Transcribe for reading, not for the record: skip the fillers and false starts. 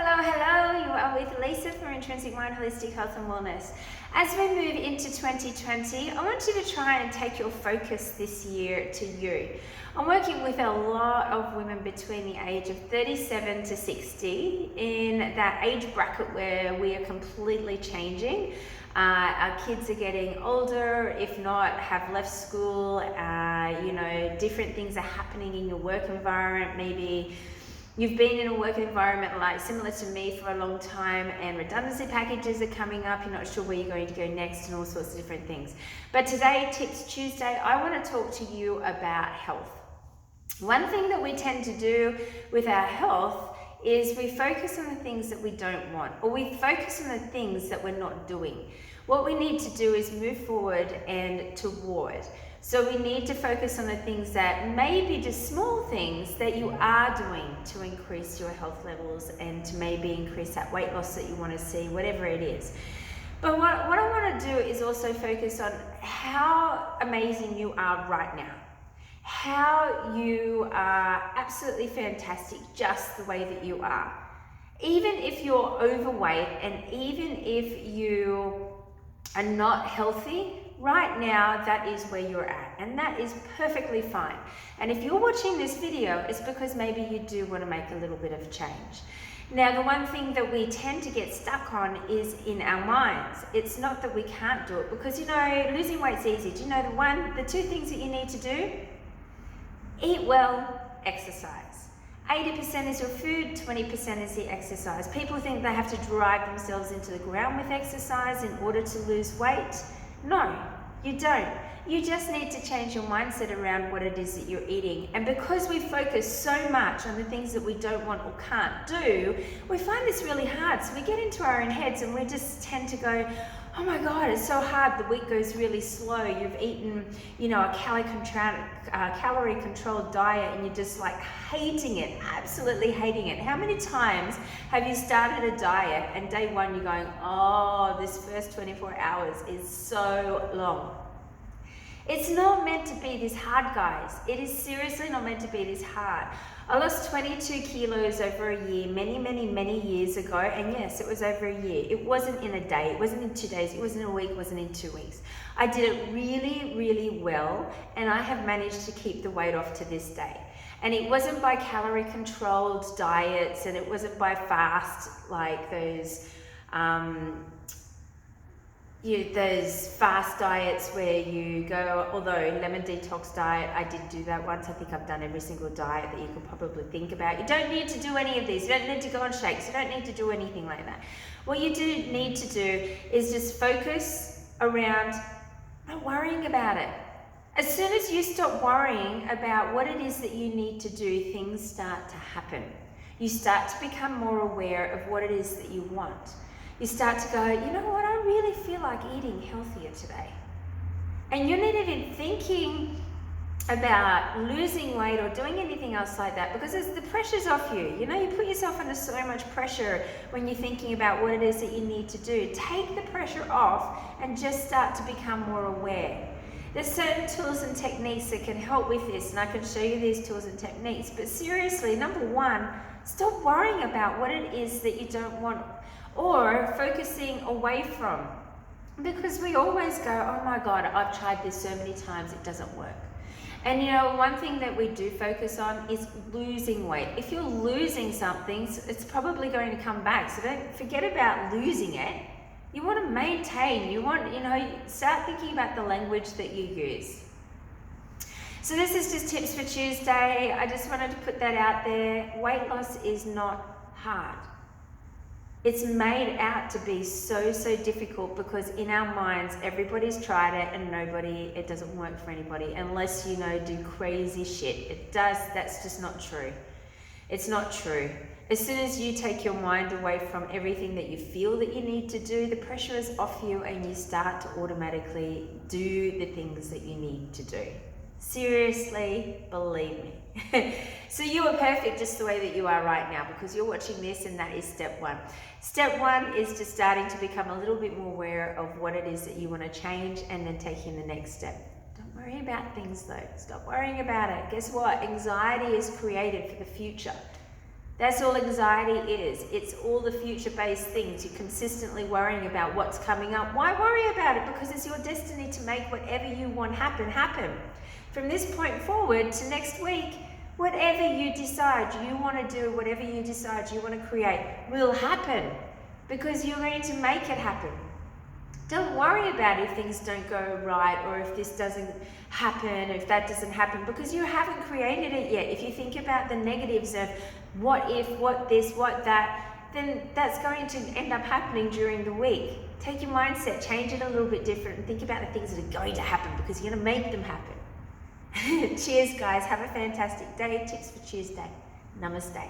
Hello, hello, you are with Lisa from Intrinsic Mind, Holistic Health and Wellness. As we move into 2020, I want you to try and take your focus this year to you. I'm working with a lot of women between the age of 37 to 60 in that age bracket where we are completely changing. Our kids are getting older, if not have left school, different things are happening in your work environment. Maybe you've been in a work environment like similar to me for a long time and redundancy packages are coming up, you're not sure where you're going to go next and all sorts of different things. But today, Tips Tuesday, I want to talk to you about health. One thing that we tend to do with our health is we focus on the things that we don't want, or we focus on the things that we're not doing. What we need to do is move forward and toward. So we need to focus on the things that may be just small things that you are doing to increase your health levels and to maybe increase that weight loss that you want to see, whatever it is. But what I want to do is also focus on how amazing you are right now. How you are absolutely fantastic just the way that you are. Even if you're overweight and even if you are not healthy, right now that is where you're at, and that is perfectly fine. And if you're watching this video, it's because maybe you do want to make a little bit of change. Now, the one thing that we tend to get stuck on is in our minds. It's not that we can't do it, because losing weight's easy. Do you know the two things that you need to do? Eat well, exercise. 80% is your food, 20% is the exercise. People think they have to drive themselves into the ground with exercise in order to lose weight. No, you don't. You just need to change your mindset around what it is that you're eating. And because we focus so much on the things that we don't want or can't do, we find this really hard. So we get into our own heads and we just tend to go, oh my God, it's so hard. The week goes really slow. You've eaten, a calorie controlled diet and you're just like hating it, absolutely hating it. How many times have you started a diet and day one you're going, oh, this first 24 hours is so long. It's not meant to be this hard, guys. It is seriously not meant to be this hard. I lost 22 kilos over a year, many years ago. And yes, it was over a year. It wasn't in a day. It wasn't in 2 days. It wasn't in a week. It wasn't in 2 weeks. I did it really, really well. And I have managed to keep the weight off to this day. And it wasn't by calorie controlled diets. And it wasn't by fast, like those fast diets where you go, although lemon detox diet, I did do that once. I think I've done every single diet that you could probably think about. You don't need to do any of these. You don't need to go on shakes. You don't need to do anything like that. What you do need to do is just focus around not worrying about it. As soon as you stop worrying about what it is that you need to do, things start to happen. You start to become more aware of what it is that you want. You start to go, you know what, I really feel like eating healthier today. And you're not even thinking about losing weight or doing anything else like that because the pressure's off you. You put yourself under so much pressure when you're thinking about what it is that you need to do. Take the pressure off and just start to become more aware. There's certain tools and techniques that can help with this, and I can show you these tools and techniques. But seriously, number one, stop worrying about what it is that you don't want or focusing away from, because we always go, oh my God, I've tried this so many times, it doesn't work. And one thing that we do focus on is losing weight. If you're losing something, it's probably going to come back. So don't forget about losing it. You want to maintain, start thinking about the language that you use. So this is just Tips for Tuesday. I just wanted to put that out there. Weight loss is not hard. It's made out to be so difficult because in our minds, everybody's tried it and it doesn't work for anybody unless do crazy shit. That's just not true. It's not true. As soon as you take your mind away from everything that you feel that you need to do, the pressure is off you and you start to automatically do the things that you need to do. Seriously, believe me. So you are perfect just the way that you are right now because you're watching this, and that is step one. Step one is just starting to become a little bit more aware of what it is that you want to change and then taking the next step. Don't worry about things though. Stop worrying about it. Guess what? Anxiety is created for the future. That's all anxiety is. It's all the future-based things. You're consistently worrying about what's coming up. Why worry about it? Because it's your destiny to make whatever you want happen, happen. From this point forward to next week, whatever you decide you want to do, whatever you decide you want to create will happen, because you're going to make it happen. Don't worry about if things don't go right, or if this doesn't happen, if that doesn't happen, because you haven't created it yet. If you think about the negatives of what if, what this, what that, then that's going to end up happening during the week. Take your mindset, change it a little bit different, and think about the things that are going to happen, because you're going to make them happen. Cheers, guys. Have a fantastic day. Tips for Tuesday. Namaste.